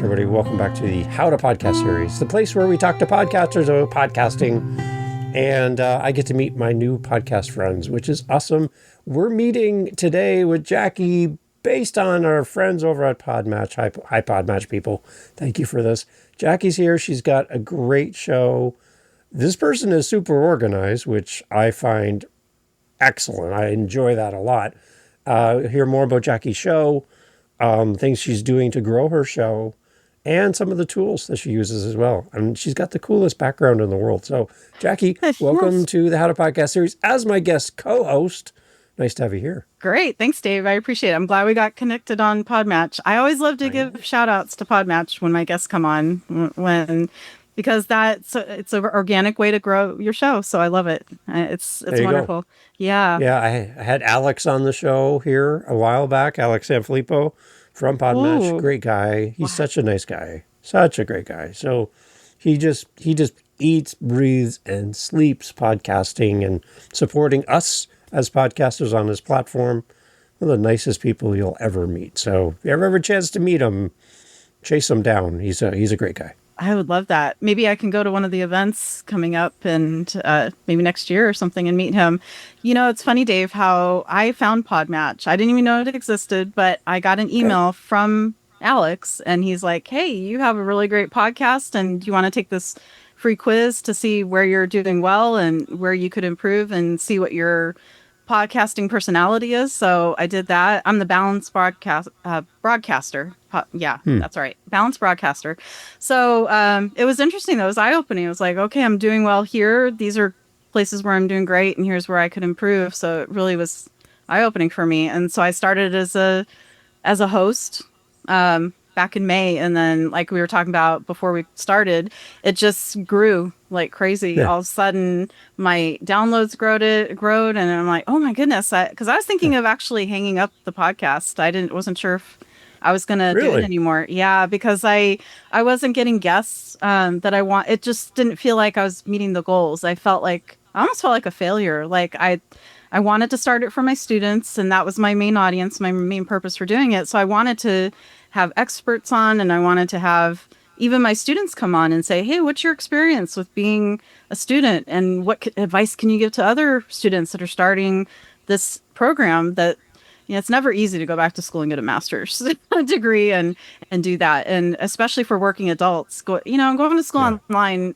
everybody. Welcome back to the How to Podcast series, the place where we talk to podcasters about podcasting. And I get to meet my new podcast friends, which is awesome. We're meeting today with Jackie based on our friends over at PodMatch. Hi, PodMatch people. Thank you for this. Jackie's here. She's got a great show. This person is super organized, which I find excellent. I enjoy that a lot. Hear more about Jackie's show. Things she's doing to grow her show, and some of the tools that she uses as well. And she's got the coolest background in the world. So, Jackie, welcome to the How to Podcast series as my guest co-host. Nice to have you here. Great. Thanks, Dave. I appreciate it. I'm glad we got connected on PodMatch. I always love to give shout outs to PodMatch when my guests come on, because it's an organic way to grow your show. So I love it. It's wonderful. Go. Yeah. Yeah. I had Alex on the show here a while back, Alex Sanfilippo from PodMatch. Ooh. Great guy. He's such a nice guy. Such a great guy. So he just eats, breathes, and sleeps podcasting and supporting us as podcasters on his platform. One of the nicest people you'll ever meet. So if you ever have a chance to meet him, chase him down. He's a great guy. I would love that. Maybe I can go to one of the events coming up and maybe next year or something and meet him. You know, it's funny, Dave, how I found PodMatch. I didn't even know it existed, but I got an email from Alex and he's like, hey, you have a really great podcast and do you want to take this free quiz to see where you're doing well and where you could improve and see what your podcasting personality is. So I did that. I'm the balanced broadcaster. That's right. Balanced broadcaster. So it was interesting. That was eye-opening. It was like, okay, I'm doing well here. These are places where I'm doing great, and here's where I could improve. So it really was eye-opening for me. And so I started as a host back in May, and then like we were talking about before we started, it just grew like crazy. Yeah. All of a sudden my downloads growed, and I'm like, oh my goodness, because I was thinking of actually hanging up the podcast. Wasn't sure if I was gonna do it anymore. Yeah, because I wasn't getting guests that I want. It just didn't feel like I was meeting the goals. I almost felt like a failure. Like I wanted to start it for my students, and that was my main audience, my main purpose for doing it. So I wanted to have experts on, and I wanted to have even my students come on and say, hey, what's your experience with being a student, and what advice can you give to other students that are starting this program? That, you know, it's never easy to go back to school and get a master's degree and do that. And especially for working adults, going to school online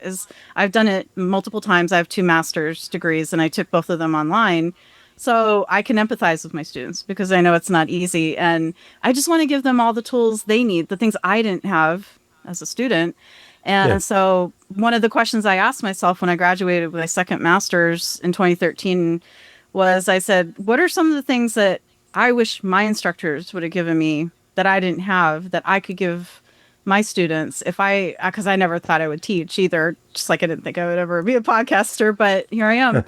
I've done it multiple times. I have 2 master's degrees and I took both of them online. So I can empathize with my students because I know it's not easy. And I just want to give them all the tools they need, the things I didn't have as a student. And so one of the questions I asked myself when I graduated with my second master's in 2013 was, I said, what are some of the things that I wish my instructors would have given me that I didn't have, that I could give my students because I never thought I would teach either, just like I didn't think I would ever be a podcaster, but here I am.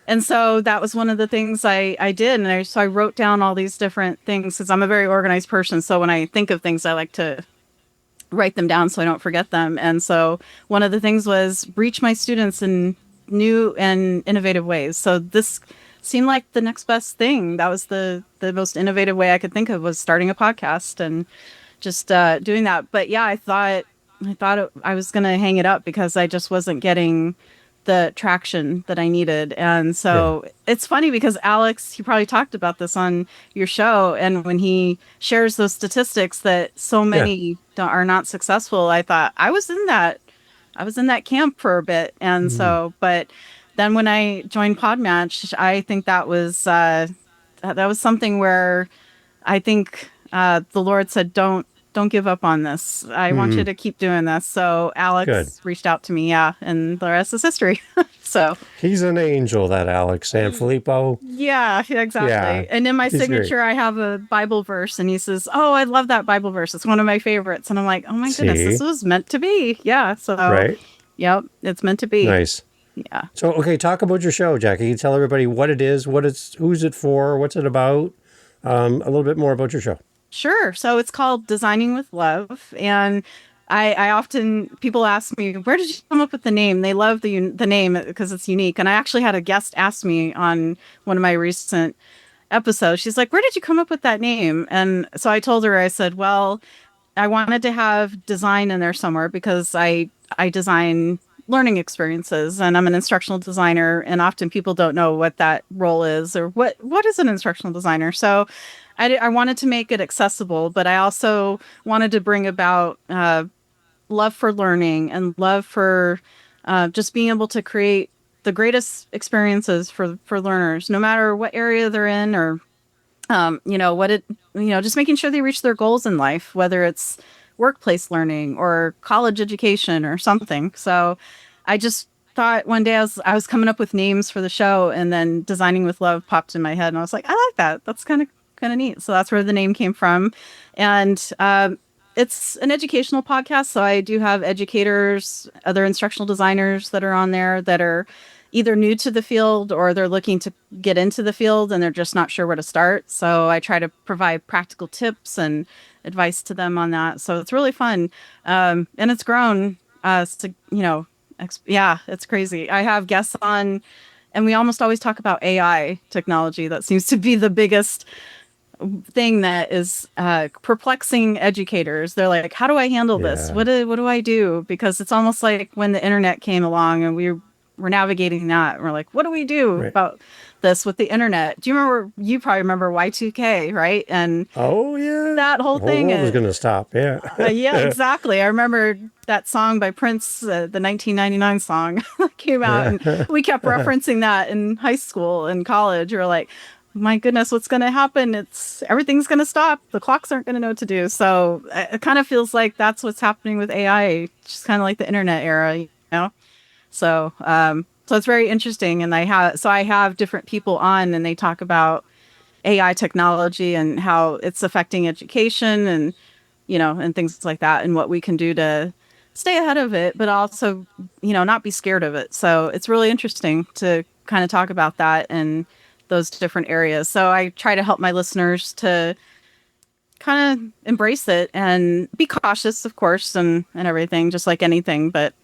And so that was one of the things I did. And so I wrote down all these different things because I'm a very organized person. So when I think of things, I like to write them down so I don't forget them. And so one of the things was reach my students in new and innovative ways. So this seemed like the next best thing. That was the most innovative way I could think of, was starting a podcast and just doing that. But yeah, I thought I was going to hang it up because I just wasn't getting the traction that I needed. And so it's funny because Alex, he probably talked about this on your show. And when he shares those statistics that so many are not successful, I thought I was in that camp for a bit. And so, but then when I joined PodMatch, I think that was something where I think the Lord said, don't give up on this. I want you to keep doing this. So Alex reached out to me, and the rest is history. So he's an angel, that Alex Sanfilippo. Yeah, exactly. Yeah, and in my signature, great. I have a Bible verse, and he says, "Oh, I love that Bible verse. It's one of my favorites." And I'm like, "Oh my goodness, this was meant to be." Yeah. So yep, it's meant to be. Nice. Yeah. So okay, talk about your show, Jackie. Tell everybody what it is, who's it for, what's it about. A little bit more about your show. Sure. So it's called Designing with Love. And I often, people ask me, where did you come up with the name? They love the name because it's unique. And I actually had a guest ask me on one of my recent episodes. She's like, where did you come up with that name? And so I told her, I said, well, I wanted to have design in there somewhere because I design learning experiences, and I'm an instructional designer, and often people don't know what that role is or what is an instructional designer. So I wanted to make it accessible, but I also wanted to bring about love for learning and love for just being able to create the greatest experiences for learners, no matter what area they're in, or just making sure they reach their goals in life, whether it's workplace learning or college education or something. So I just thought one day I was coming up with names for the show, and then Designing with Love popped in my head, and I was like, I like that. That's kind of neat. So that's where the name came from. And it's an educational podcast. So I do have educators, other instructional designers that are on there that are either new to the field or they're looking to get into the field and they're just not sure where to start. So I try to provide practical tips and advice to them on that. So it's really fun. And it's grown. It's crazy. I have guests on, and we almost always talk about AI technology. That seems to be the biggest thing that is perplexing educators. They're like, how do I handle this? What do I do? Because it's almost like when the internet came along and we're navigating that. And we're like, what do we do about this with the internet? Do you remember? You probably remember Y2K, right? And that whole thing was going to stop. Yeah, yeah, exactly. I remember that song by Prince, the 1999 song that came out, and we kept referencing that in high school and college. We're like, my goodness, what's going to happen? Everything's going to stop. The clocks aren't going to know what to do. So it kind of feels like that's what's happening with AI, just kind of like the internet era, you know? So it's very interesting. And I have different people on, and they talk about AI technology and how it's affecting education and, and things like that, and what we can do to stay ahead of it, but also, not be scared of it. So it's really interesting to kind of talk about that and those different areas. So I try to help my listeners to kind of embrace it and be cautious, of course, and everything, just like anything, but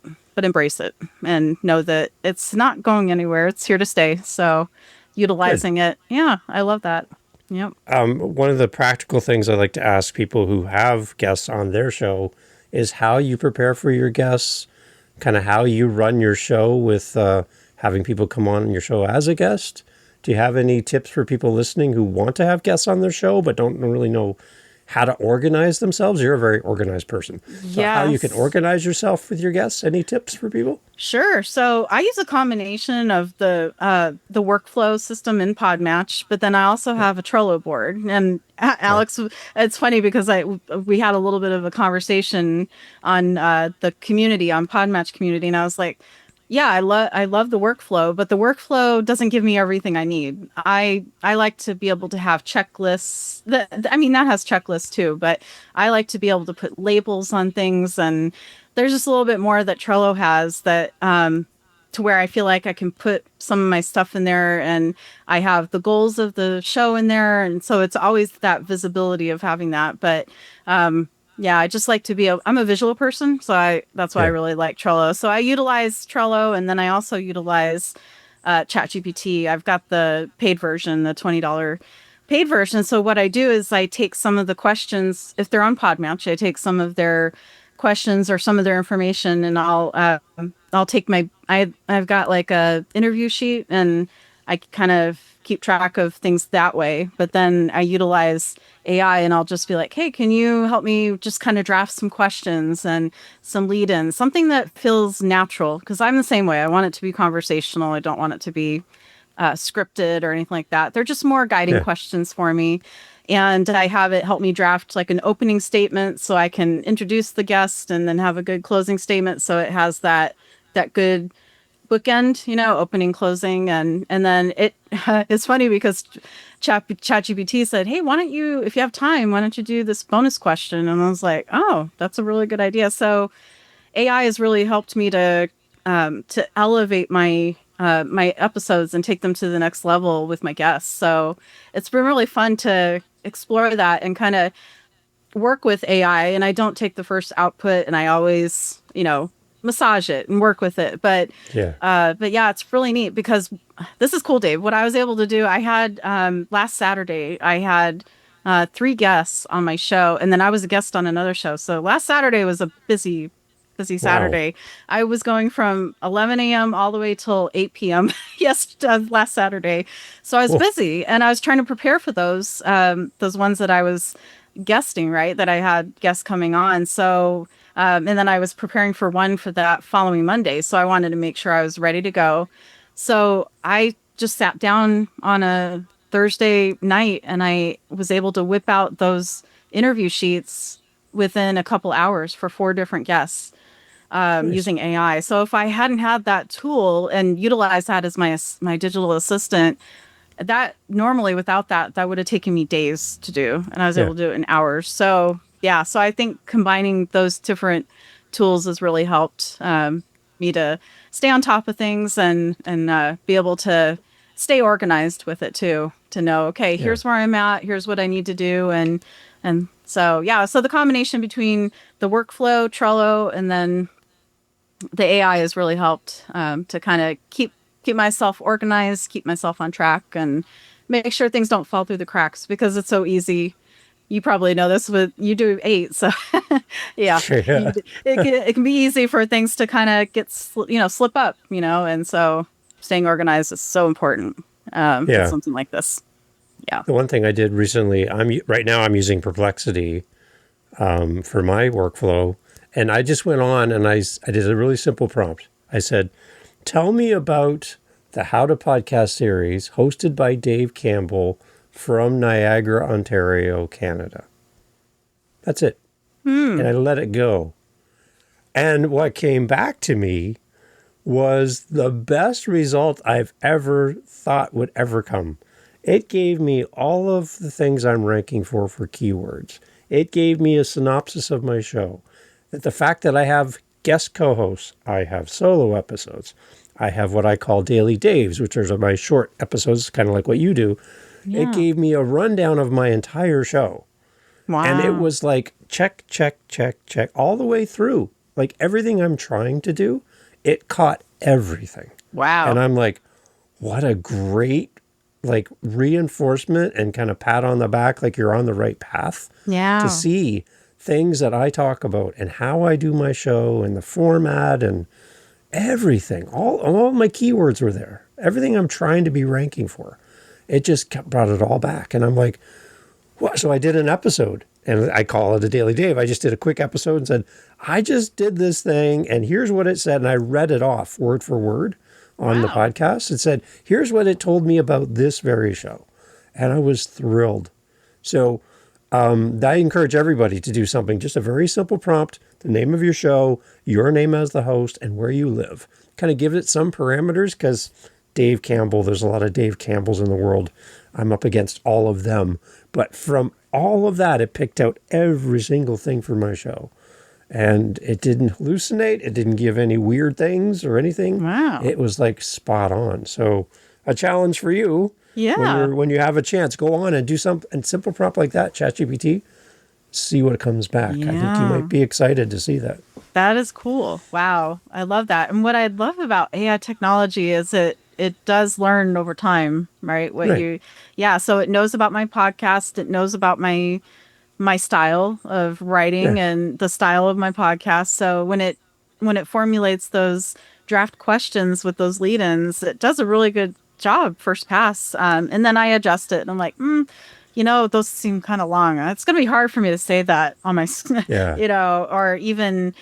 embrace it and know that it's not going anywhere. It's here to stay. So utilizing it. Yeah, I love that. Yep. One of the practical things I like to ask people who have guests on their show is how you prepare for your guests, kind of how you run your show with having people come on your show as a guest. Do you have any tips for people listening who want to have guests on their show but don't really know how to organize themselves? You're a very organized person. So how you can organize yourself with your guests? Any tips for people? Sure. So I use a combination of the workflow system in PodMatch, but then I also have a Trello board. And Alex, it's funny because we had a little bit of a conversation on the community, on PodMatch community, and I was like, yeah, I love the workflow, but the workflow doesn't give me everything I need. I like to be able to have checklists. That has checklists too, but I like to be able to put labels on things, and there's just a little bit more that Trello has that to where I feel like I can put some of my stuff in there, and I have the goals of the show in there, and so it's always that visibility of having that. But yeah, I just like to I'm a visual person, so that's why I really like Trello. So I utilize Trello, and then I also utilize ChatGPT. I've got the paid version, the $20 paid version. So what I do is I take some of the questions, if they're on PodMatch, I take some of their questions or some of their information, and I'll take I've got like a interview sheet, and I kind of keep track of things that way. But then I utilize AI, and I'll just be like, hey, can you help me just kind of draft some questions and some lead-ins, something that feels natural? Because I'm the same way. I want it to be conversational. I don't want it to be scripted or anything like that. They're just more guiding questions for me. And I have it help me draft like an opening statement so I can introduce the guest and then have a good closing statement. So it has that good bookend, opening, closing. And then it's funny because ChatGPT said, hey, why don't you, if you have time, why don't you do this bonus question? And I was like, oh, that's a really good idea. So AI has really helped me to elevate my episodes and take them to the next level with my guests. So it's been really fun to explore that and kind of work with AI. And I don't take the first output, and I always, massage it and work with it. But yeah, it's really neat because this is cool, Dave. What I was able to do, I had last Saturday, I had 3 guests on my show, and then I was a guest on another show. So last Saturday was a busy Saturday. I was going from 11 a.m. all the way till 8 p.m. Last Saturday. So I was busy, and I was trying to prepare for those ones that I was guesting, right? That I had guests coming on. So, and then I was preparing for one for that following Monday. So I wanted to make sure I was ready to go. So I just sat down on a Thursday night, and I was able to whip out those interview sheets within a couple hours for 4 different guests. Nice. Using AI. So if I hadn't had that tool and utilized that as my digital assistant, that normally without that would have taken me days to do, and I was able to do it in hours. So so I think combining those different tools has really helped me to stay on top of things and be able to stay organized with it too, to know, okay, here's where I'm at, here's what I need to do, and so so the combination between the workflow, Trello, and then the AI has really helped to kind of keep myself organized, keep myself on track, and make sure things don't fall through the cracks, because it's so easy. You probably know this, but you do 8, so it can be easy for things to kind of slip up, and so staying organized is so important for something like this. Yeah. The one thing I did recently, right now I'm using Perplexity for my workflow, and I just went on and I did a really simple prompt. I said, tell me about the How to Podcast series hosted by Dave Campbell from Niagara, Ontario, Canada. That's it. And I let it go. And what came back to me was the best result I've ever thought would ever come. It gave me all of the things I'm ranking for keywords. It gave me a synopsis of my show. That the fact that I have guest co-hosts, I have solo episodes, I have what I call Daily Daves, which are my short episodes, kind of like what you do. Yeah. It gave me a rundown of my entire show. Wow. And it was like, check, check, check, check, all the way through. Like everything I'm trying to do, it caught everything. Wow. And I'm like, what a great reinforcement and kind of pat on the back, like you're on the right path. Yeah. To see things that I talk about and how I do my show and the format and everything. All my keywords were there. Everything I'm trying to be ranking for. It just brought it all back. And I'm like, what? So I did an episode, and I call it a Daily Dave. I just did a quick episode and said, I just did this thing, and here's what it said. And I read it off word for word on the podcast. It said, here's what it told me about this very show. And I was thrilled. So I encourage everybody to do something, just a very simple prompt, the name of your show, your name as the host, and where you live. Kind of give it some parameters, because Dave Campbell, there's a lot of Dave Campbells in the world. I'm up against all of them. But from all of that, it picked out every single thing for my show. And it didn't hallucinate. It didn't give any weird things or anything. Wow. It was like spot on. So a challenge for you. Yeah. When you have a chance, go on and do something simple prompt like that, ChatGPT, see what comes back. Yeah. I think you might be excited to see that. That is cool. Wow. I love that. And what I love about AI technology is it does learn over time, right? So it knows about my podcast. It knows about my style of writing and the style of my podcast. So when it formulates those draft questions with those lead-ins, it does a really good job first pass. And then I adjust it and I'm like, those seem kind of long. It's going to be hard for me to say that on my, or even,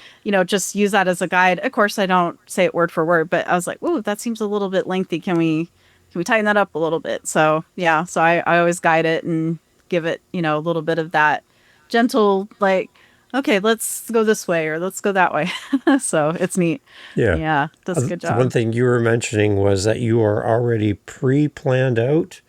just use that as a guide. Of course, I don't say it word for word, but I was like, ooh, that seems a little bit lengthy. Can we tighten that up a little bit? So, so I always guide it and give it, a little bit of that gentle, okay, let's go this way or let's go that way. So it's neat. Yeah. Does a good job. One thing you were mentioning was that you are already pre-planned out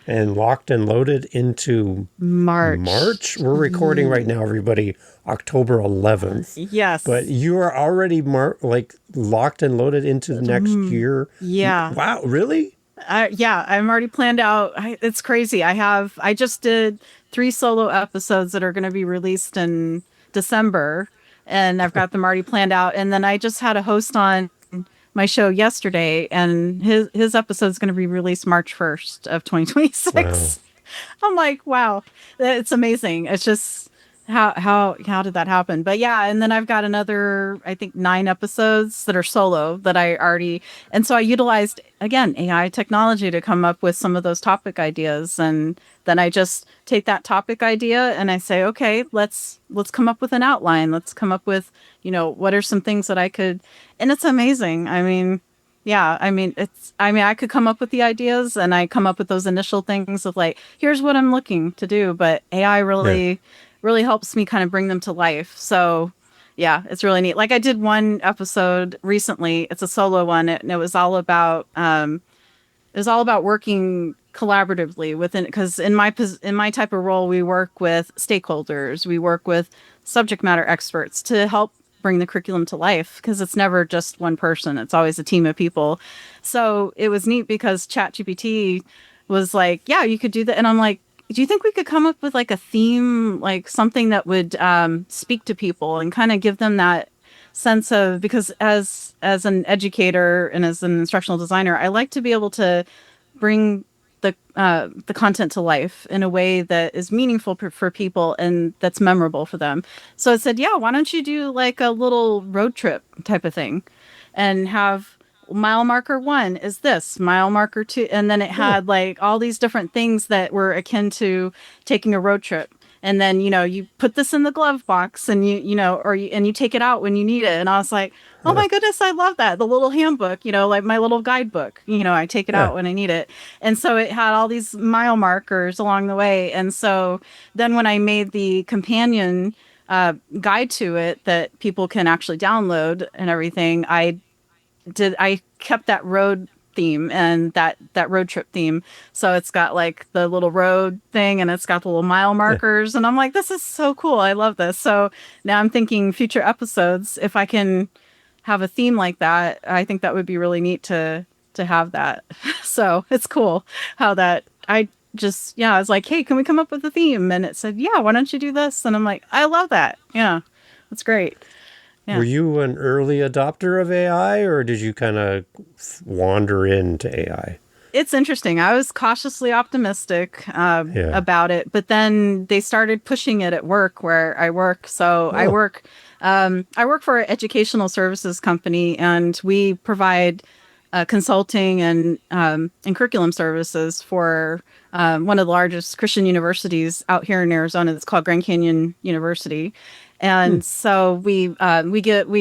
and locked and loaded into March. We're recording right now, everybody, October 11th. Yes. But you are already locked and loaded into the next year. Yeah. Wow, really? I'm already planned out. It's crazy. I just did 3 solo episodes that are going to be released in December, and I've got them already planned out. And then I just had a host on my show yesterday, and his episode is going to be released March 1st of 2026. I'm like, wow, it's amazing. It's just how did that happen? But yeah, and then I've got another, I think 9 episodes that are solo that I already, and so I utilized again AI technology to come up with some of those topic ideas, and then I just take that topic idea and I say, okay, let's come up with an outline. Let's come up with, what are some things that I could, and it's amazing. I mean, yeah, I could come up with the ideas and I come up with those initial things of like, here's what I'm looking to do. But AI really helps me kind of bring them to life. So yeah, it's really neat. Like I did one episode recently. It's a solo one, and it was all about working collaboratively within, because in my type of role, we work with stakeholders, we work with subject matter experts to help bring the curriculum to life, because it's never just one person, it's always a team of people. So it was neat because ChatGPT was like, yeah, you could do that, and I'm like, do you think we could come up with like a theme, like something that would speak to people and kind of give them that sense of, because as an educator and as an instructional designer, I like to be able to bring the content to life in a way that is meaningful for people and that's memorable for them. So I said, yeah, why don't you do like a little road trip type of thing, and have mile marker 1 is this, mile marker 2, and then it had like all these different things that were akin to taking a road trip. And then, you put this in the glove box and you take it out when you need it. And I was like, oh my goodness, I love that. The little handbook, like my little guidebook, I take it out when I need it. And so it had all these mile markers along the way. And so then when I made the companion guide to it that people can actually download and everything, I kept that road theme and that road trip theme. So it's got like the little road thing and it's got the little mile markers. And I'm like, this is so cool. I love this. So now I'm thinking future episodes, if I can have a theme like that, I think that would be really neat to have that. So it's cool how that I was like, hey, can we come up with a theme? And it said, yeah, why don't you do this? And I'm like, I love that. Yeah, that's great. Yeah. Were you an early adopter of AI, or did you kind of wander into AI? It's interesting. I was cautiously optimistic about it, but then they started pushing it at work where I work. So I work for an educational services company, and we provide consulting and curriculum services for one of the largest Christian universities out here in Arizona. It's called Grand Canyon University. And so we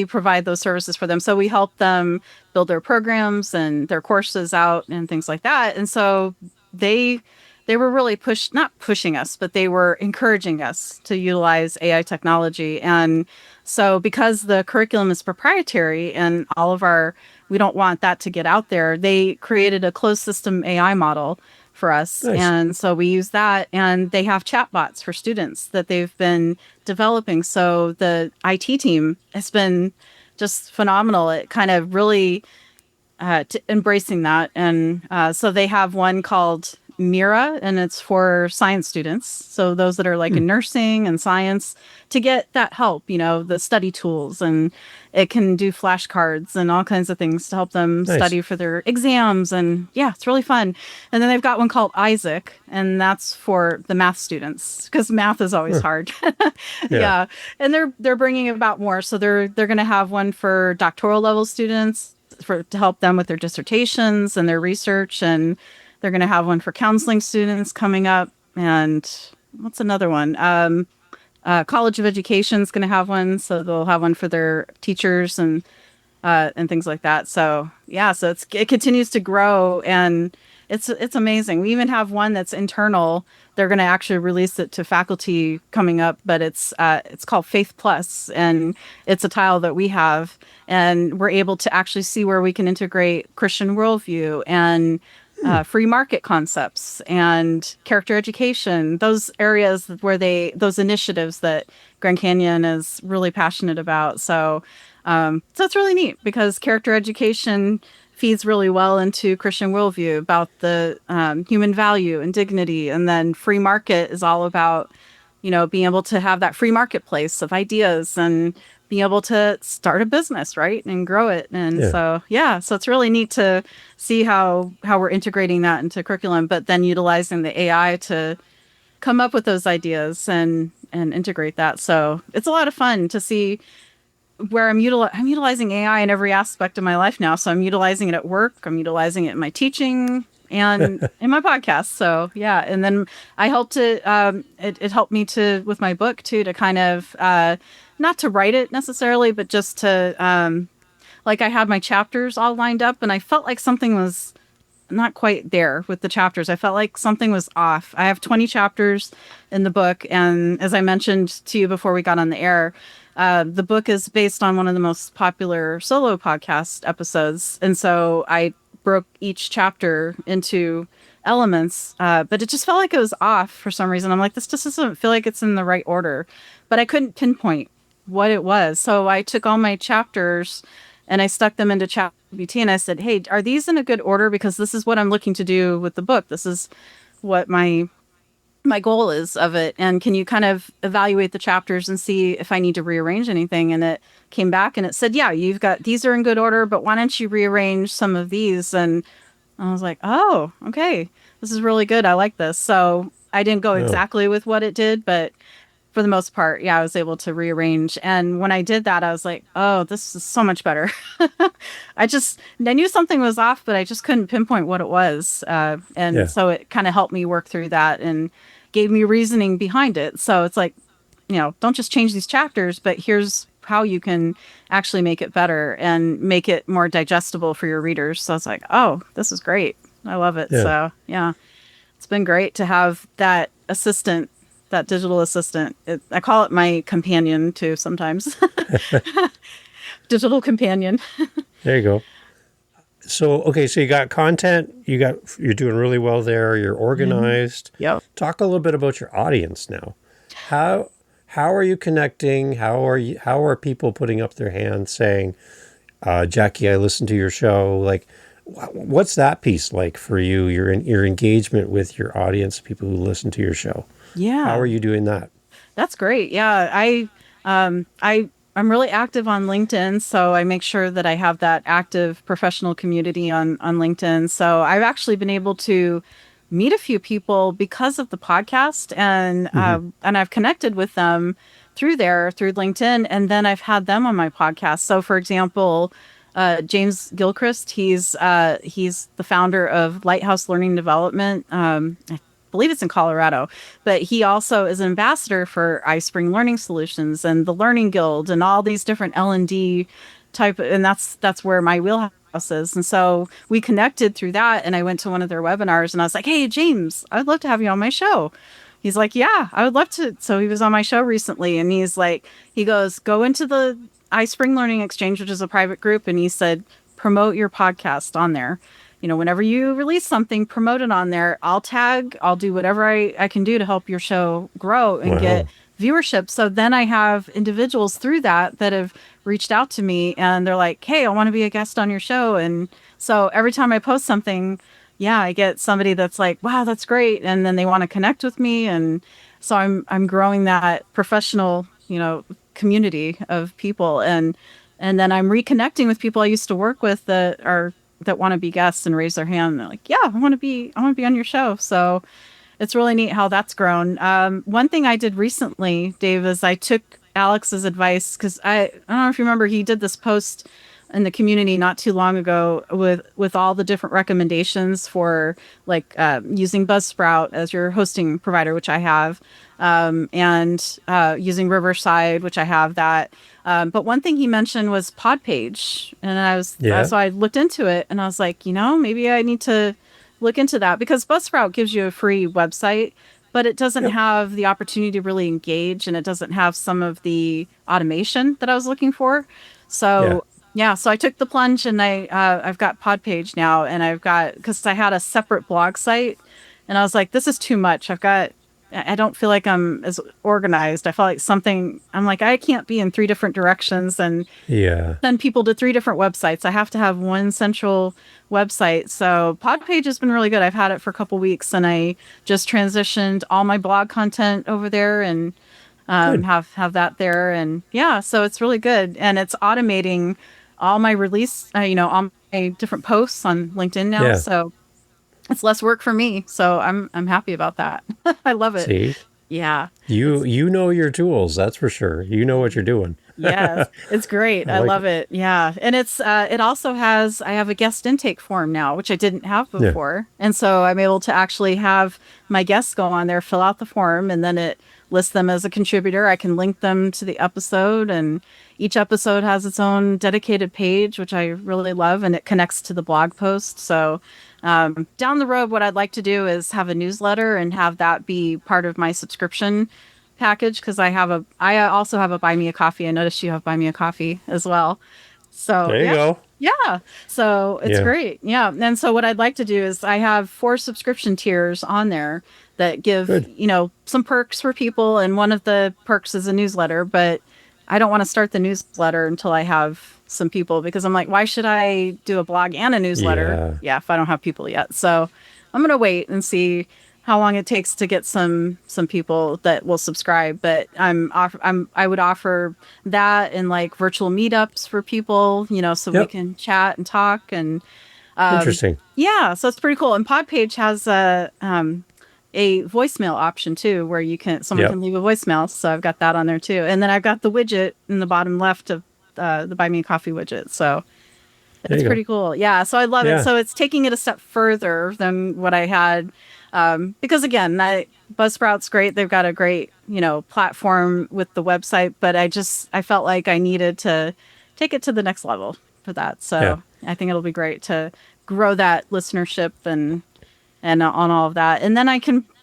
provide those services for them. So we help them build their programs and their courses out and things like that. And so they were really not pushing us, but they were encouraging us to utilize AI technology. And so because the curriculum is proprietary and we don't want that to get out there, they created a closed system AI model for us. Nice. And so we use that, and they have chatbots for students that they've been developing. So the IT team has been just phenomenal at kind of really embracing that. And so they have one called Mira, and it's for science students. So those that are like in nursing and science, to get that help, the study tools, and it can do flashcards and all kinds of things to help them study for their exams. And yeah, it's really fun. And then they've got one called Isaac, and that's for the math students, because math is always hard. Yeah. And they're bringing about more. So they're going to have one for doctoral level students to help them with their dissertations and their research, and they're going to have one for counseling students coming up. And what's another one? College of Education is going to have one. So they'll have one for their teachers and things like that. So yeah, so it continues to grow, and it's amazing. We even have one that's internal. They're going to actually release it to faculty coming up, but it's called Faith Plus, and it's a tile that we have, and we're able to actually see where we can integrate Christian worldview and free market concepts and character education, those areas those initiatives that Grand Canyon is really passionate about. So it's really neat, because character education feeds really well into Christian worldview about the human value and dignity. And then free market is all about, being able to have that free marketplace of ideas and being able to start a business, right, and grow it. And so it's really neat to see how we're integrating that into curriculum, but then utilizing the AI to come up with those ideas and integrate that. So it's a lot of fun to see where I'm utilizing AI in every aspect of my life now. So I'm utilizing it at work, I'm utilizing it in my teaching and in my podcast. So and then I helped it helped me to with my book too, to kind of not to write it necessarily, but just to like I had my chapters all lined up and I felt like something was not quite there with the chapters. I felt like something was off. I have 20 chapters in the book, and as I mentioned to you before we got on the air, the book is based on one of the most popular solo podcast episodes, and so I broke each chapter into elements, but it just felt like it was off for some reason. I'm like, this just doesn't feel like it's in the right order, but I couldn't pinpoint what it was. So I took all my chapters and I stuck them into ChatGPT and I said, hey, are these in a good order? Because this is what I'm looking to do with the book. This is what my goal is of it. And can you kind of evaluate the chapters and see if I need to rearrange anything? And it came back and it said, yeah, you've got, these are in good order, but why don't you rearrange some of these? And I was like, oh, okay, this is really good. I like this. So I didn't go exactly with what it did, but for the most part, I was able to rearrange. And when I did that, I was like, oh, this is so much better. I knew something was off, but I just couldn't pinpoint what it was. So it kind of helped me work through that and gave me reasoning behind it. So it's like, don't just change these chapters, but here's how you can actually make it better and make it more digestible for your readers. So it's like, oh, this is great. I love it. So it's been great to have that assistant, that digital assistant. I call it my companion too sometimes. Digital companion. There you go. So you got content, you're doing really well there, you're organized. Yep. Talk a little bit about your audience now. How are you connecting? How are people putting up their hands saying, Jackie, I listened to your show? Like, what's that piece like for you, your engagement with your audience, people who listen to your show? Yeah. How are you doing that? That's great. Yeah. I'm really active on LinkedIn, so I make sure that I have that active professional community on LinkedIn. So I've actually been able to meet a few people because of the podcast, and I've connected with them through LinkedIn, and then I've had them on my podcast. So for example, James Gilchrist, he's the founder of Lighthouse Learning Development. I believe it's in Colorado, but he also is an ambassador for iSpring Learning Solutions and the Learning Guild and all these different L&D type, and that's where my wheelhouse is. And so we connected through that, and I went to one of their webinars and I was like, hey, James, I'd love to have you on my show. He's like, yeah, I would love to. So he was on my show recently, and he goes, go into the iSpring Learning Exchange, which is a private group, and he said, promote your podcast on there. Whenever you release something, promote it on there. I'll do whatever I can do to help your show grow and get viewership. So then I have individuals through that have reached out to me and they're like, hey, I want to be a guest on your show. And so every time I post something, I get somebody that's like, wow, that's great. And then they want to connect with me. And so I'm growing that professional, community of people. And then I'm reconnecting with people I used to work with that want to be guests and raise their hand. And they're like, yeah, I want to be on your show. So it's really neat how that's grown. One thing I did recently, Dave, is I took Alex's advice, because I don't know if you remember, he did this post in the community not too long ago with all the different recommendations for like using Buzzsprout as your hosting provider, which I have, and using Riverside, which I have that. But one thing he mentioned was PodPage, and so I looked into it, and I was like, maybe I need to look into that, because Buzzsprout gives you a free website, but it doesn't have the opportunity to really engage, and it doesn't have some of the automation that I was looking for. So so I took the plunge, and I've got PodPage now, and because I had a separate blog site, and I was like, this is too much. I've got I don't feel like I'm as organized. I feel like I'm like, I can't be in 3 different directions and Yeah. send people to 3 different websites. I have to have one central website. So Podpage has been really good. I've had it for a couple weeks, and I just transitioned all my blog content over there and have that there. And yeah, so it's really good. And it's automating all my release, all my different posts on LinkedIn now. Yeah. So it's less work for me. So I'm happy about that. I love it. See? Yeah. You know your tools, that's for sure. You know what you're doing. Yes, it's great. I like love it. Yeah. And it also I have a guest intake form now, which I didn't have before. And so I'm able to actually have my guests go on there, fill out the form, and then it lists them as a contributor. I can link them to the episode, and each episode has its own dedicated page, which I really love, and it connects to the blog post. So down the road, what I'd like to do is have a newsletter and have that be part of my subscription package, because I also have a Buy Me a Coffee. I noticed you have Buy Me a Coffee as well. So there you go. Yeah. So it's great. Yeah. And so what I'd like to do is I have 4 subscription tiers on there that give, some perks for people. And one of the perks is a newsletter, but I don't want to start the newsletter until I have some people, because I'm like, why should I do a blog and a newsletter? Yeah, if I don't have people yet. So I'm going to wait and see how long it takes to get some people that will subscribe. But I would offer that and like virtual meetups for people, so we can chat and talk. And interesting. Yeah, so it's pretty cool. And Podpage has a voicemail option too, where someone can leave a voicemail. So I've got that on there too. And then I've got the widget in the bottom left of the Buy Me a Coffee widget. So it's pretty cool. Yeah, so I love it. So it's taking it a step further than what I had. Because again, Buzzsprout's great. They've got a great, platform with the website, but I felt like I needed to take it to the next level for that. So I think it'll be great to grow that listenership and on all of that. And then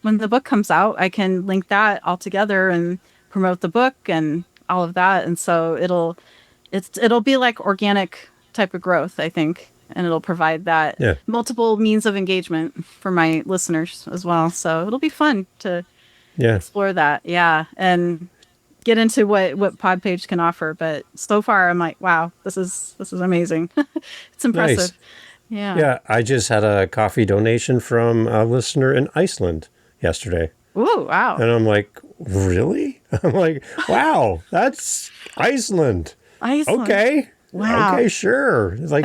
when the book comes out, I can link that all together and promote the book and all of that. And so it'll be like organic type of growth, I think. And it'll provide that multiple means of engagement for my listeners as well. So it'll be fun to explore that. Yeah. And get into what Podpage can offer. But so far I'm like, wow, this is amazing. It's impressive. Nice. Yeah. Yeah. I just had a coffee donation from a listener in Iceland yesterday. Ooh, wow. And I'm like, really? I'm like, wow, that's Iceland. Okay. Wow. Okay, sure. It's like,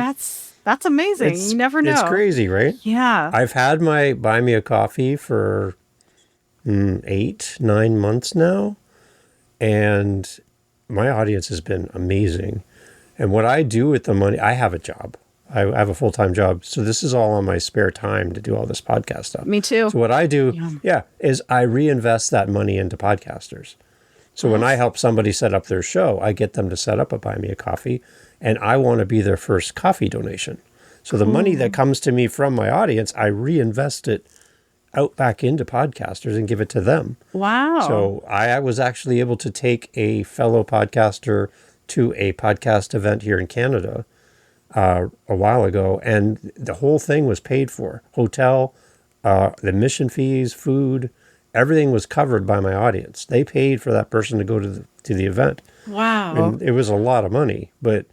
that's amazing. You never know. It's crazy, right? Yeah. I've had my Buy Me a Coffee for 8-9 months now, and my audience has been amazing. And what I do with the money, I have a job. I have a full-time job, so this is all on my spare time to do all this podcast stuff. Me too. So what I do, is I reinvest that money into podcasters. So when I help somebody set up their show, I get them to set up a Buy Me a Coffee, and I want to be their first coffee donation. So the money that comes to me from my audience, I reinvest it out back into podcasters and give it to them. Wow. So I was actually able to take a fellow podcaster to a podcast event here in Canada a while ago, and the whole thing was paid for. Hotel, the admission fees, food, everything was covered by my audience. They paid for that person to go to the event. Wow. And it was a lot of money, but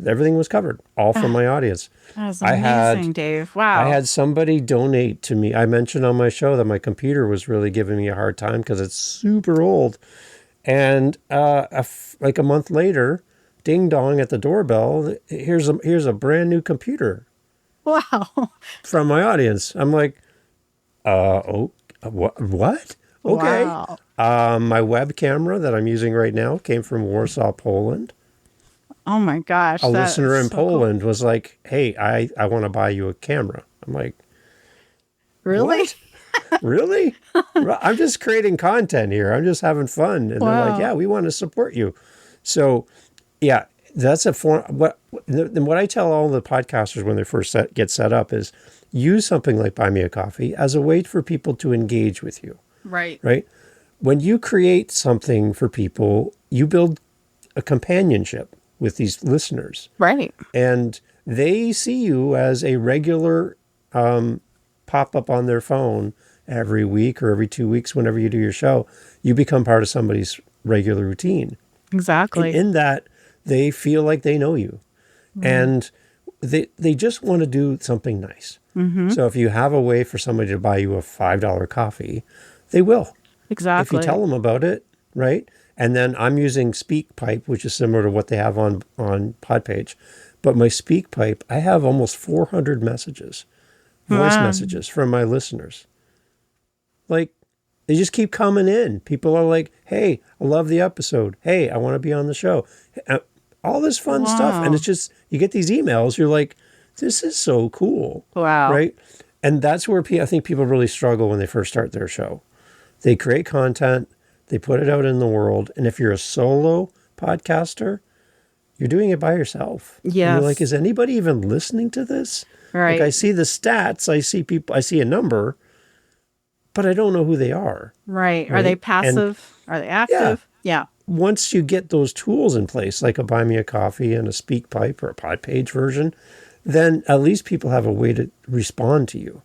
everything was covered, all from my audience. That's amazing, Dave. Wow. I had somebody donate to me. I mentioned on my show that my computer was really giving me a hard time because it's super old. And like a month later, ding dong at the doorbell, here's a brand new computer. Wow. From my audience. I'm like, what? Okay. Wow. My web camera that I'm using right now came from Warsaw, Poland. Oh my gosh. A listener in Poland was like, hey, I want to buy you a camera. I'm like, really? What? Really? I'm just creating content here. I'm just having fun. And they're like, yeah, we want to support you. So, yeah, that's a form. What I tell all the podcasters when they first get set up is use something like Buy Me a Coffee as a way for people to engage with you. Right. Right? When you create something for people, you build a companionship with these listeners. Right. And they see you as a regular pop-up on their phone every week or every 2 weeks, whenever you do your show, you become part of somebody's regular routine. Exactly. And in that, they feel like they know you. And they just want to do something nice. So if you have a way for somebody to buy you a $5 coffee, they will. Exactly. If you tell them about it, right? And then I'm using SpeakPipe, which is similar to what they have on PodPage. But my SpeakPipe, I have almost 400 messages, voice messages from my listeners. Like, they just keep coming in. People are like, hey, I love the episode. Hey, I want to be on the show. All this fun stuff. And it's just, you get these emails, you're like, this is so cool. Wow. Right? And that's where I think people really struggle when they first start their show. They create content, they put it out in the world. And if you're a solo podcaster, you're doing it by yourself. Yes. And you're like, is anybody even listening to this? Right. Like, I see the stats, I see people, I see a number, but I don't know who they are. Right. Are they passive? Are they active? Yeah. Once you get those tools in place, like a Buy Me a Coffee and a SpeakPipe or a PodPage version, then at least people have a way to respond to you.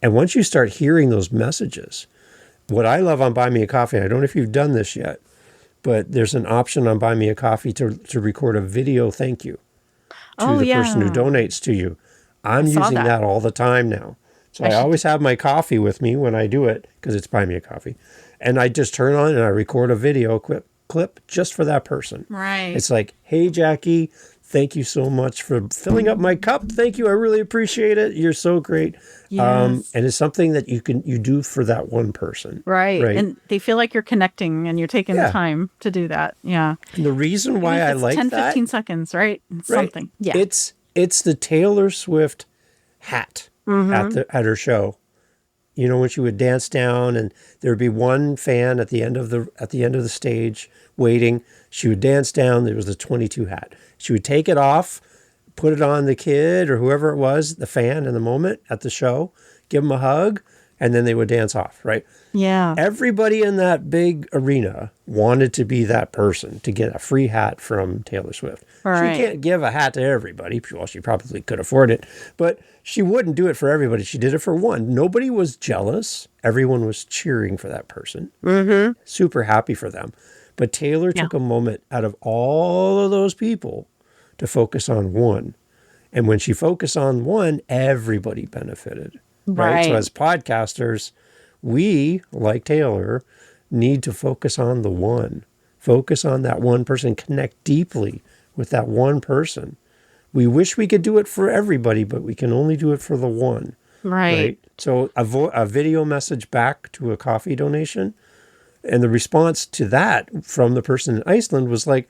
And once you start hearing those messages, what I love on Buy Me a Coffee, I don't know if you've done this yet, but there's an option on Buy Me a Coffee to record a video thank you to the person who donates to you. I'm using that all the time now. So I always have my coffee with me when I do it, because it's Buy Me a Coffee. And I just turn on and I record a video clip just for that person. Right. It's like, hey, Jackie, thank you so much for filling up my cup. Thank you. I really appreciate it. You're so great. Yes. And it's something that you do for that one person. Right. And they feel like you're connecting and you're taking the time to do that. Yeah. And the reason why I like 10, that. 15 seconds, right? Something. Yeah. It's the Taylor Swift hat at her show. You know, when she would dance down and there would be one fan at the end of the stage waiting, she would dance down. There was the 22 hat. She would take it off, put it on the kid or whoever it was, the fan in the moment at the show, give them a hug, and then they would dance off, right? Yeah. Everybody in that big arena wanted to be that person to get a free hat from Taylor Swift. Right. She can't give a hat to everybody. Well, she probably could afford it, but she wouldn't do it for everybody. She did it for one. Nobody was jealous. Everyone was cheering for that person. Super happy for them. But Taylor took a moment out of all of those people to focus on one. And when she focused on one, everybody benefited. Right. So as podcasters, we, like Taylor, need to focus on the one. Focus on that one person. Connect deeply with that one person. We wish we could do it for everybody, but we can only do it for the one. Right. So a video message back to a coffee donation, and the response to that from the person in Iceland was like,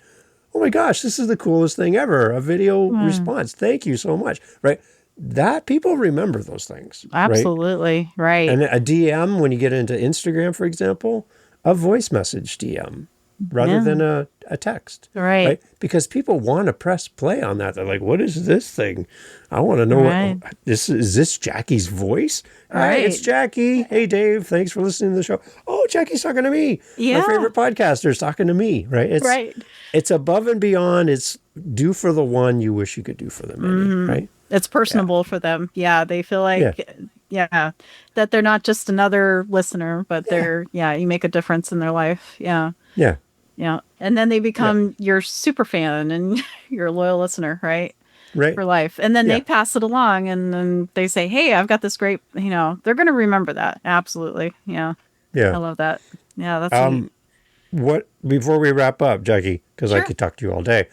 oh my gosh, this is the coolest thing ever. A video response. Thank you so much. Right. That people remember those things. Absolutely. Right. And a DM, when you get into Instagram, for example, a voice message DM rather than a text. Right. Because people want to press play on that. They're like, what is this thing? I want to know what is this Jackie's voice? Hi, it's Jackie. Hey, Dave. Thanks for listening to the show. Oh, Jackie's talking to me. My favorite podcaster is talking to me. Right. It's above and beyond. It's do for the one you wish you could do for the many. Right. It's personable for them. Yeah. They feel like, that they're not just another listener, but they're, you make a difference in their life. Yeah. Yeah. Yeah. And then they become your super fan and your loyal listener, right? Right. For life. And then they pass it along and then they say, hey, I've got this great, they're going to remember that. Absolutely. Yeah. Yeah. I love that. Yeah. That's neat. What, before we wrap up, Jackie, because I could talk to you all day,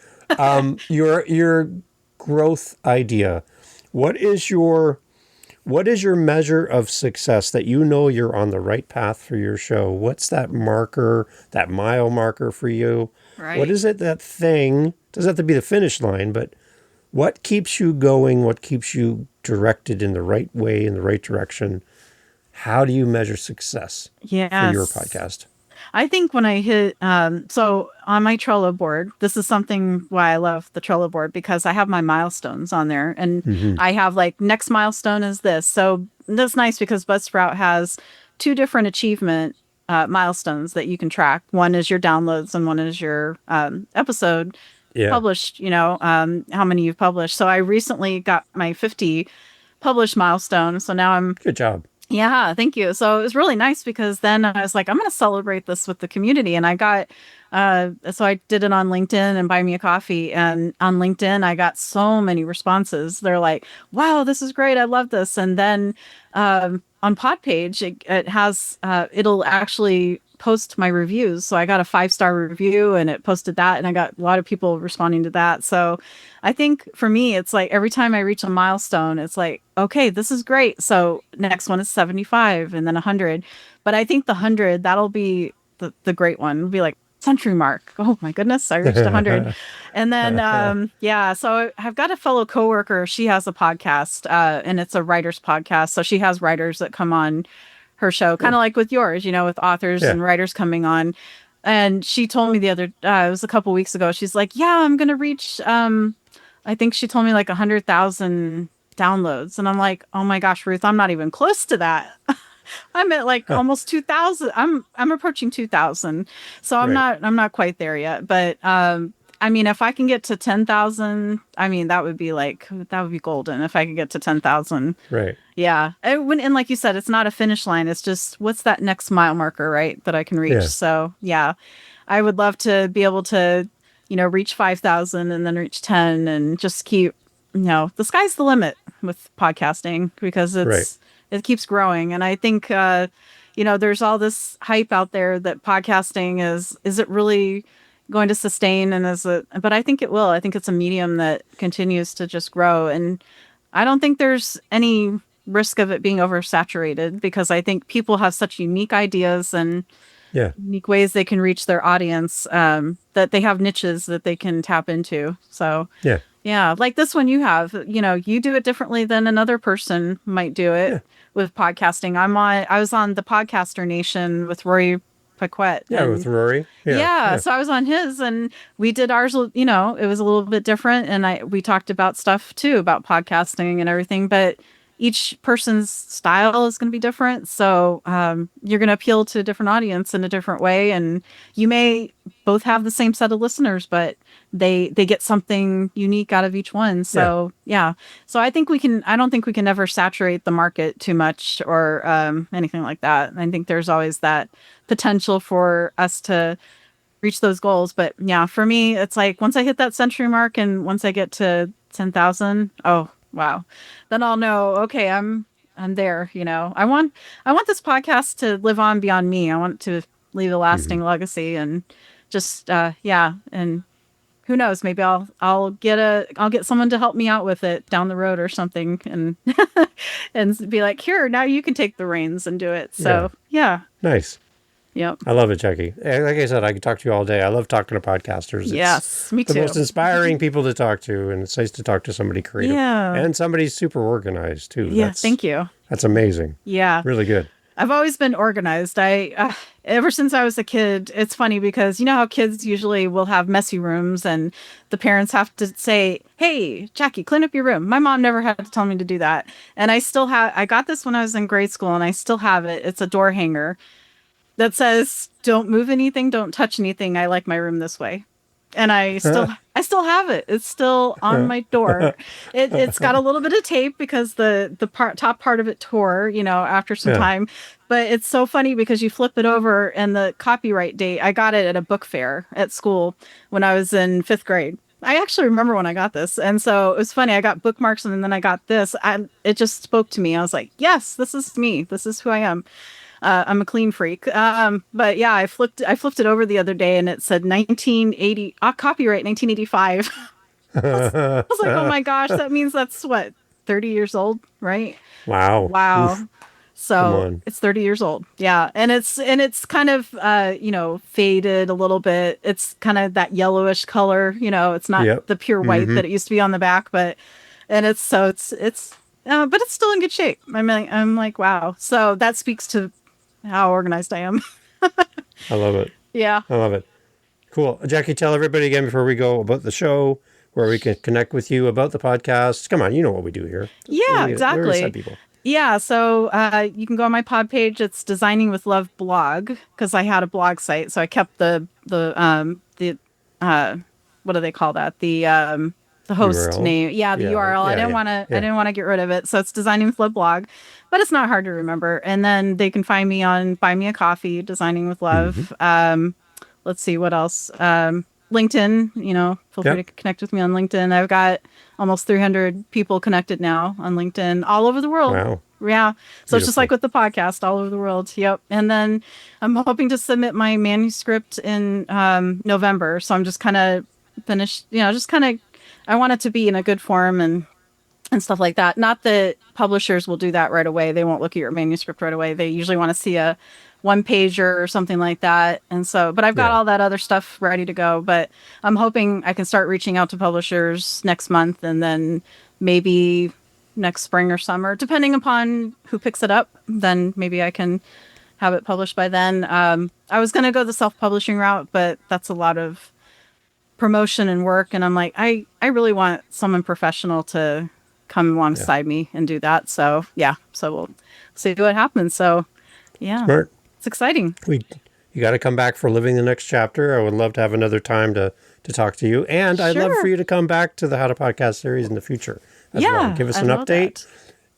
your growth idea, what is your measure of success that you know you're on the right path for your show? What's that marker, that mile marker for you? Right. What is it, that thing? Doesn't have to be the finish line, but what keeps you going? What keeps you directed in the right way, in the right direction? How do you measure success for your podcast? I think when I hit, so on my Trello board, this is something why I love the Trello board, because I have my milestones on there and I have like next milestone is this. So that's nice because Buzzsprout has 2 different achievement milestones that you can track. One is your downloads and one is your episode published, how many you've published. So I recently got my 50 published milestone. So now I'm... Good job. Yeah, thank you. So it was really nice because then I was like, I'm going to celebrate this with the community. And I got, so I did it on LinkedIn and Buy Me a Coffee. And on LinkedIn, I got so many responses. They're like, wow, this is great. I love this. And then on Podpage, it has, it'll actually post my reviews. So I got a 5-star review and it posted that. And I got a lot of people responding to that. So I think for me, it's like every time I reach a milestone, it's like, okay, this is great. So next one is 75 and then 100. But I think the 100, that'll be the great one. It'll be like century mark. Oh my goodness, I reached 100. And then, yeah, so I've got a fellow coworker. She has a podcast and it's a writer's podcast. So she has writers that come on her show, kind of like with yours, with authors and writers coming on. And she told me the other, it was a couple weeks ago. She's like, yeah, I'm going to reach, I think she told me like 100,000 downloads. And I'm like, oh my gosh, Ruth, I'm not even close to that. I'm at like almost 2,000. I'm approaching 2,000. So I'm not quite there yet. But I mean, if I can get to 10,000, I mean, that would be golden if I could get to 10,000. Right. Yeah. And like you said, it's not a finish line. It's just what's that next mile marker, right, that I can reach. Yeah. So yeah, I would love to be able to, reach 5,000 and then reach 10 and just keep, the sky's the limit with podcasting because it keeps growing. And I think, there's all this hype out there that podcasting is it really going to sustain but I think it will. I think it's a medium that continues to just grow. And I don't think there's any risk of it being oversaturated because I think people have such unique ideas and unique ways they can reach their audience that they have niches that they can tap into. So yeah, like this one you have, you do it differently than another person might do it with podcasting. I was on the Podcaster Nation with Rory Paquette. With Rory. So I was on his and we did ours, it was a little bit different. And we talked about stuff too, about podcasting and everything, but each person's style is going to be different. So you're going to appeal to a different audience in a different way. And you may both have the same set of listeners, but they get something unique out of each one. So so I don't think we can ever saturate the market too much or anything like that. I think there's always that potential for us to reach those goals. But yeah, for me, it's like once I hit that century mark and once I get to 10,000, oh, wow. Then I'll know, okay, I'm there, I want this podcast to live on beyond me. I want to leave a lasting legacy and just, and who knows, maybe I'll get someone to help me out with it down the road or something and, and be like, here, now you can take the reins and do it. So yeah. Nice. Yep. I love it, Jackie. Like I said, I could talk to you all day. I love talking to podcasters. Yes, me too. The most inspiring people to talk to, and it's nice to talk to somebody creative. Yeah. And somebody super organized, too. Yeah, thank you. That's amazing. Yeah. Really good. I've always been organized. Ever since I was a kid, it's funny because you know how kids usually will have messy rooms and the parents have to say, hey, Jackie, clean up your room. My mom never had to tell me to do that. And I got this when I was in grade school and I still have it. It's a door hanger that says, don't move anything, don't touch anything. I like my room this way. And I still have it. It's still on my door. It's got a little bit of tape because the top part of it tore, after some time. But it's so funny because you flip it over and the copyright date, I got it at a book fair at school when I was in 5th grade. I actually remember when I got this. And so it was funny. I got bookmarks and then I got this. It just spoke to me. I was like, yes, this is me. This is who I am. I'm a clean freak. But yeah, I flipped it over the other day and it said 1980, copyright 1985. I was like, oh my gosh, that means that's what, 30 years old, right? Wow. Oof. So it's 30 years old. Yeah. And it's kind of, faded a little bit. It's kind of that yellowish color, it's not the pure white that it used to be on the back, but it's still in good shape. I'm like, wow. So that speaks to how organized I am. I love it. Yeah. I love it. Cool. Jackie, tell everybody again before we go about the show, where we can connect with you about the podcast. Come on, you know what we do here. Yeah, exactly. Yeah, so you can go on my pod page. It's Designing with Love blog because I had a blog site, so I kept the what do they call that? The the host URL. name. Yeah, the URL. I didn't want to. I didn't want to get rid of it. So it's Designing with Love blog, but it's not hard to remember. And then they can find me on Buy Me a Coffee, Designing with Love. Let's see what else. LinkedIn. Feel free to connect with me on LinkedIn. I've got almost 300 people connected now on LinkedIn, all over the world. Wow. Yeah. So Beautiful. It's just like with the podcast, all over the world. Yep. And then I'm hoping to submit my manuscript in November. So I'm just kind of finished, I want it to be in a good form and stuff like that. Not that publishers will do that right away. They won't look at your manuscript right away. They usually want to see a one-pager or something like that. And so, but I've got all that other stuff ready to go. But I'm hoping I can start reaching out to publishers next month, and then maybe next spring or summer, depending upon who picks it up. Then maybe I can have it published by then. I was going to go the self-publishing route, but that's a lot of promotion and work. And I'm like, I really want someone professional to come alongside me and do that. So so we'll see what happens. So Smart. It's exciting. You got to come back for Living the Next Chapter. I would love to have another time to talk to you. And I'd love for you to come back to the How to Podcast series in the future as well. Give us an update,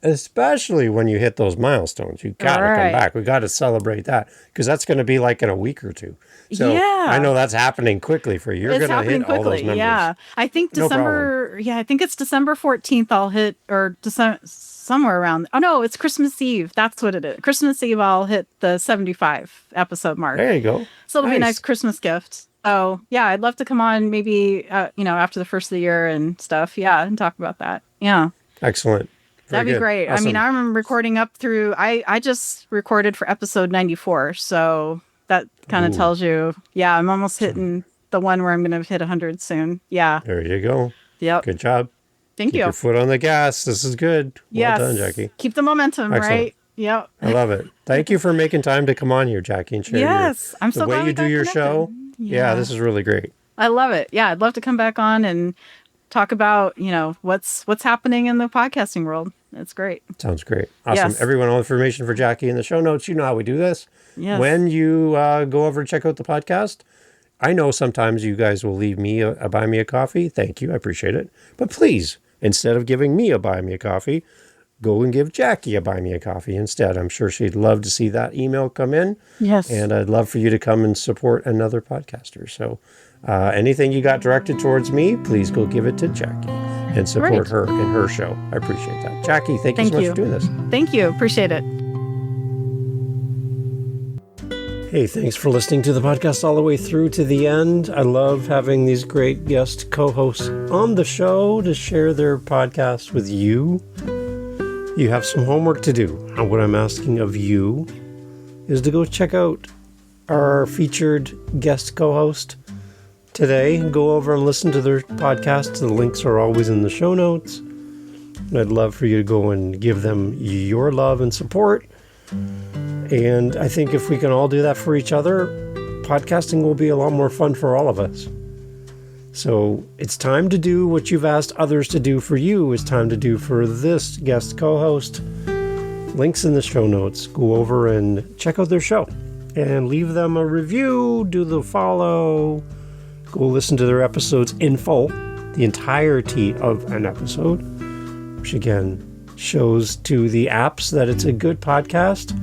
especially when you hit those milestones. You got to come back. We got to celebrate that, because that's going to be like in a week or two. So I know that's happening quickly for you. You're going to hit all those numbers. Yeah. I think December, I think it's December 14th I'll hit, or December, somewhere around. Oh no, it's Christmas Eve. That's what it is. Christmas Eve I'll hit the 75 episode mark. There you go. So it'll be a nice Christmas gift. So I'd love to come on maybe, after the first of the year and stuff. Yeah. And talk about that. Yeah. Excellent. That'd be great. Awesome. I mean, I remember recording up through, I just recorded for episode 94. So that kind of tells you, I'm almost hitting the one where I'm going to hit 100 soon. Yeah. There you go. Yep. Good job. Thank you. Keep your foot on the gas. This is good. Well done, Jackie. Keep the momentum, right? Yep. I love it. Thank you for making time to come on here, Jackie, and share I'm so the way you do your show. Yeah, this is really great. I love it. Yeah, I'd love to come back on and talk about, what's happening in the podcasting world. It's great. Sounds great. Awesome. Yes. Everyone, all information for Jackie in the show notes. You know how we do this. Yes. When you go over and check out the podcast, I know sometimes you guys will leave me a buy me a coffee. Thank you. I appreciate it. But please, instead of giving me a buy me a coffee, go and give Jackie a buy me a coffee instead. I'm sure she'd love to see that email come in. Yes. And I'd love for you to come and support another podcaster. So anything you got directed towards me, please go give it to Jackie and support her in her show. I appreciate that. Jackie, thank you so much for doing this. Thank you. Appreciate it. Hey, thanks for listening to the podcast all the way through to the end. I love having these great guest co-hosts on the show to share their podcast with you. You have some homework to do. And what I'm asking of you is to go check out our featured guest co-host today. Go over and listen to their podcasts. The links are always in the show notes. And I'd love for you to go and give them your love and support. And I think if we can all do that for each other, podcasting will be a lot more fun for all of us. So it's time to do what you've asked others to do for you. It's time to do for this guest co-host. Links in the show notes. Go over and check out their show and leave them a review, do the follow, go listen to their episodes in full, the entirety of an episode, which again shows to the apps that it's a good podcast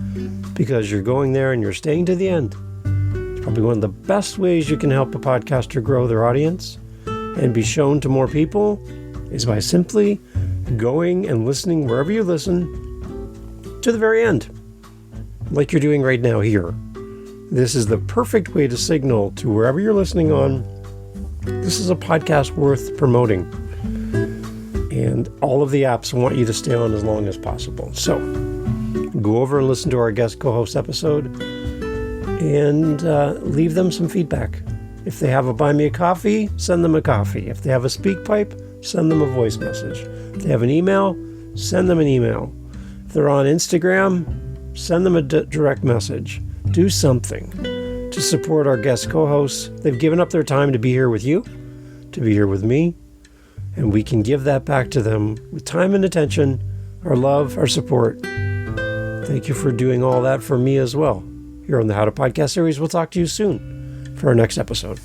because you're going there and you're staying to the end. It's probably one of the best ways you can help a podcaster grow their audience and be shown to more people is by simply going and listening wherever you listen to the very end, like you're doing right now here. This is the perfect way to signal to wherever you're listening on, this is a podcast worth promoting. And all of the apps want you to stay on as long as possible. So go over and listen to our guest co-host episode and leave them some feedback. If they have a buy me a coffee, send them a coffee. If they have a speak pipe, send them a voice message. If they have an email, send them an email. If they're on Instagram, send them a direct message. Do something to support our guest co-hosts. They've given up their time to be here with you, to be here with me. And we can give that back to them with time and attention, our love, our support. Thank you for doing all that for me as well. Here on the How to Podcast series, we'll talk to you soon for our next episode.